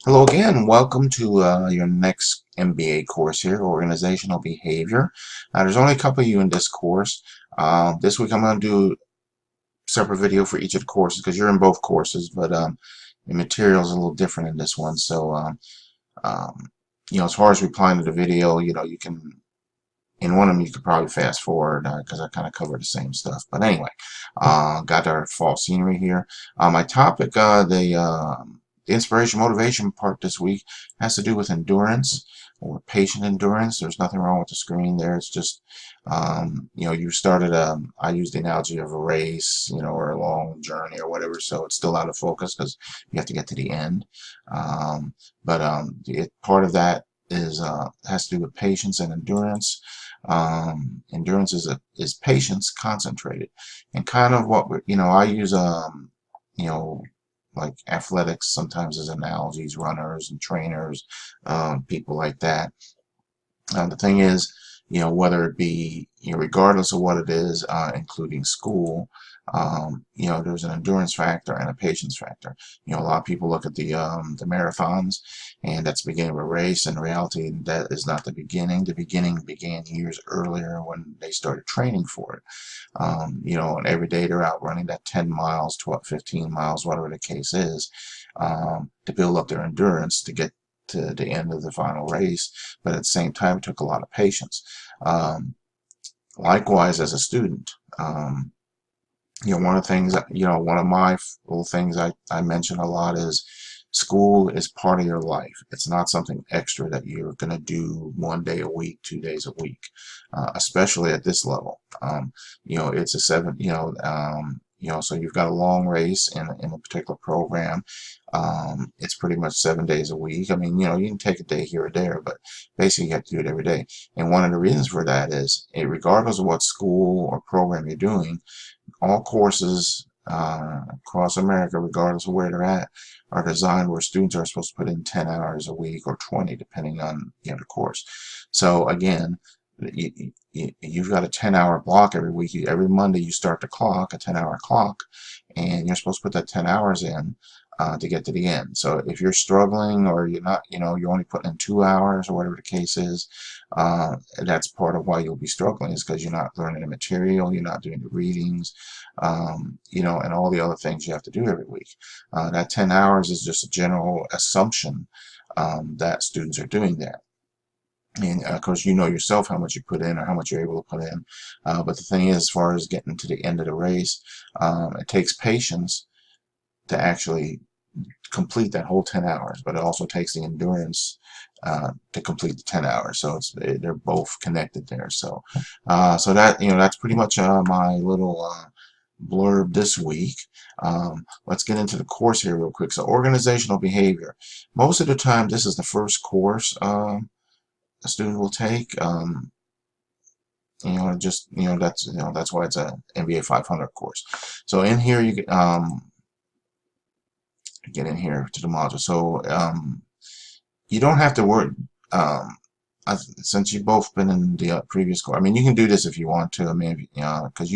Hello again. Welcome to your next MBA course here, Organizational Behavior. There's only a couple of you in this course. This week I'm going to do a separate video for each of the courses because you're in both courses, but the material is a little different in this one. So, as far as replying to the video, you can, in one of them you could probably fast forward because I kind of cover the same stuff. But anyway, got our fall scenery here. My topic, the inspiration motivation part this week has to do with endurance or patient endurance. There's nothing wrong with the screen there. It's just, you started, I use the analogy of a race, or a long journey or whatever. So it's still out of focus because you have to get to the end. Part of that has to do with patience and endurance. Endurance is patience concentrated, and kind of what I use you know like athletics sometimes as analogies, runners and trainers, people like that. The thing is, whether it be, regardless of what it is, including school, there's an endurance factor and a patience factor. A lot of people look at the marathons, and that's the beginning of a race. In reality, that is not the beginning. The beginning began years earlier when they started training for it. And every day they're out running that 10 miles, 12, 15 miles, whatever the case is, to build up their endurance to get to the end of the final race. But at the same time, it took a lot of patience. Likewise, as a student, one of the things, one of my little things I mention a lot is school is part of your life. It's not something extra that you're going to do 1 day a week, 2 days a week, especially at this level. It's a so you've got a long race in a particular program. It's pretty much 7 days a week. I mean, you can take a day here or there, but basically you have to do it every day. And one of the reasons for that is, regardless of what school or program you're doing, all courses across America, regardless of where they're at, are designed where students are supposed to put in 10 hours a week or 20, depending on the course. So again, you've got a 10-hour block every week. Every Monday you start the clock, a 10-hour clock, and you're supposed to put that 10 hours in to get to the end. So if you're struggling, or you're not, you're only putting in 2 hours or whatever the case is, that's part of why you'll be struggling, is because you're not learning the material, you're not doing the readings, and all the other things you have to do every week. That 10 hours is just a general assumption that students are doing that. And of course, you know yourself how much you put in or how much you're able to put in. But the thing is, as far as getting to the end of the race, it takes patience to actually complete that whole 10 hours, but it also takes the endurance to complete the 10 hours. So they're both connected there. So that's pretty much my little blurb this week. Let's get into the course here real quick. So organizational behavior. Most of the time, this is the first course a student will take. That's why it's a MBA500 course. So in here you get in here to the module. So you don't have to worry. Since you've both been in the previous course, I mean, you can do this if you want to. I mean, because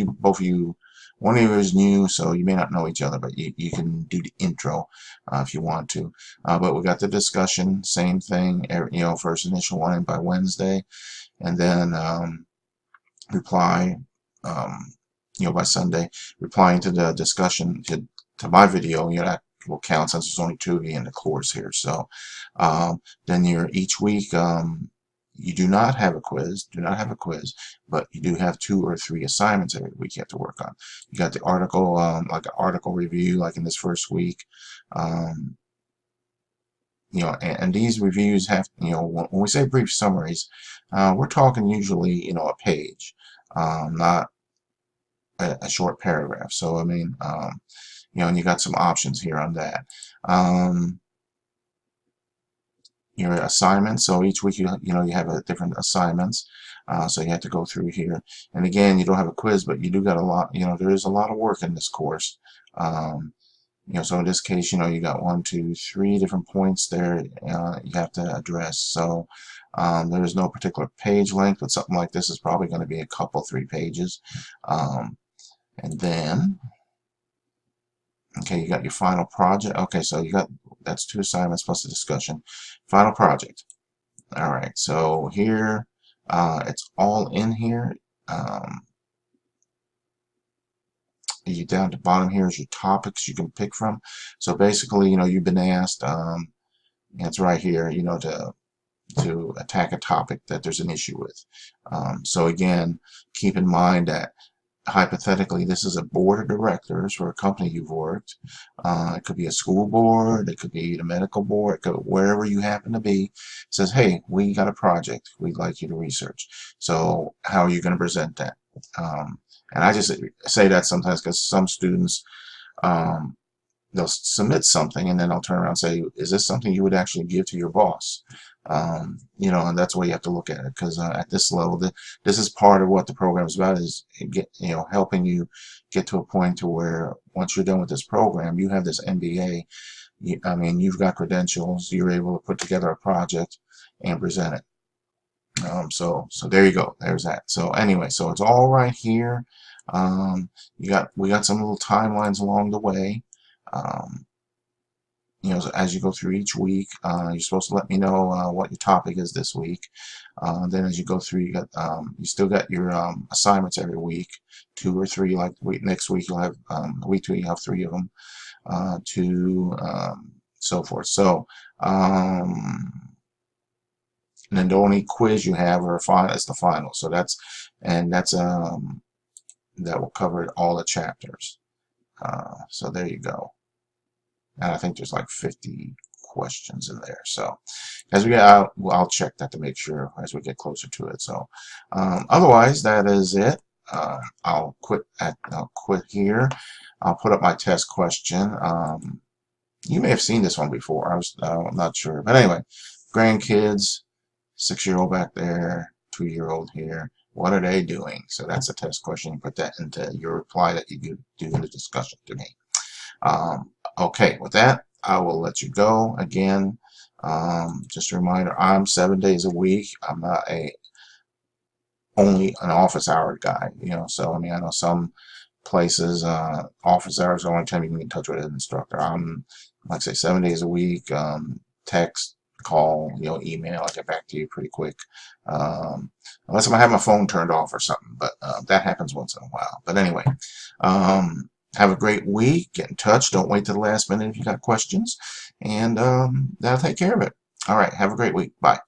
one of you is new, so you may not know each other, but you can do the intro if you want to. But we got the discussion, same thing. First initial one by Wednesday, and then reply. By Sunday, replying to the discussion to my video. That will count since there's only 2 of you in the course here. So then each week. You do not have a quiz, but you do have 2 or 3 assignments every week you have to work on. You got the article, like an article review, like in this first week. And these reviews have, when we say brief summaries, we're talking usually, a page, not a short paragraph. So, I mean, and you got some options here on that. Your assignments. So each week you have a different assignments. So you have to go through here. And again, you don't have a quiz, but you do got a lot. There is a lot of work in this course. So in this case, you got 1, 2, 3 different points there you have to address. So there is no particular page length, but something like this is probably going to be a couple, 3 pages. And then Okay, you got your final project. Okay, so you got, that's 2 assignments plus the discussion. Final project. All right, so here, it's all in here. Um, you down to the bottom here is your topics you can pick from. So basically, you've been asked, it's right here, to attack a topic that there's an issue with. So again, keep in mind that hypothetically, this is a board of directors for a company you've worked. It could be a school board, it could be the medical board, it could, wherever you happen to be, says, hey, we got a project we'd like you to research. So how are you going to present that? And I just say that sometimes because some students, um, they'll submit something and then I'll turn around and say, is this something you would actually give to your boss? And that's the way you have to look at it, because at this level, this is part of what the program is about, is helping you get to a point to where once you're done with this program, you have this MBA. You've got credentials, you're able to put together a project and present it. So there you go. There's that. So anyway, so it's all right here. We got some little timelines along the way. As you go through each week, you're supposed to let me know what your topic is this week. Then as you go through, you still got your assignments every week, 2 or 3. Like next week, you'll have week 2, you have 3 of them, 2, so forth. So, and then the only quiz you have is the final. So that will cover all the chapters. So there you go. And I think there's like 50 questions in there. So as we get out, I'll check that to make sure as we get closer to it. So otherwise, that is it. I'll quit here. I'll put up my test question. You may have seen this one before. I'm not sure, but anyway, grandkids, 6-year-old back there, 2-year-old here. What are they doing? So that's a test question. You put that into your reply that you do in the discussion to me. Okay, with that, I will let you go. Again, just a reminder, I'm 7 days a week. I'm not only an office hour guy, so I know some places, office hours are the only time you can get in touch with an instructor. I'm, like I say, 7 days a week, text, call, email. I'll get back to you pretty quick. Unless I have my phone turned off or something, but that happens once in a while. But anyway, have a great week. Get in touch. Don't wait to the last minute if you got questions. And that'll take care of it. All right. Have a great week. Bye.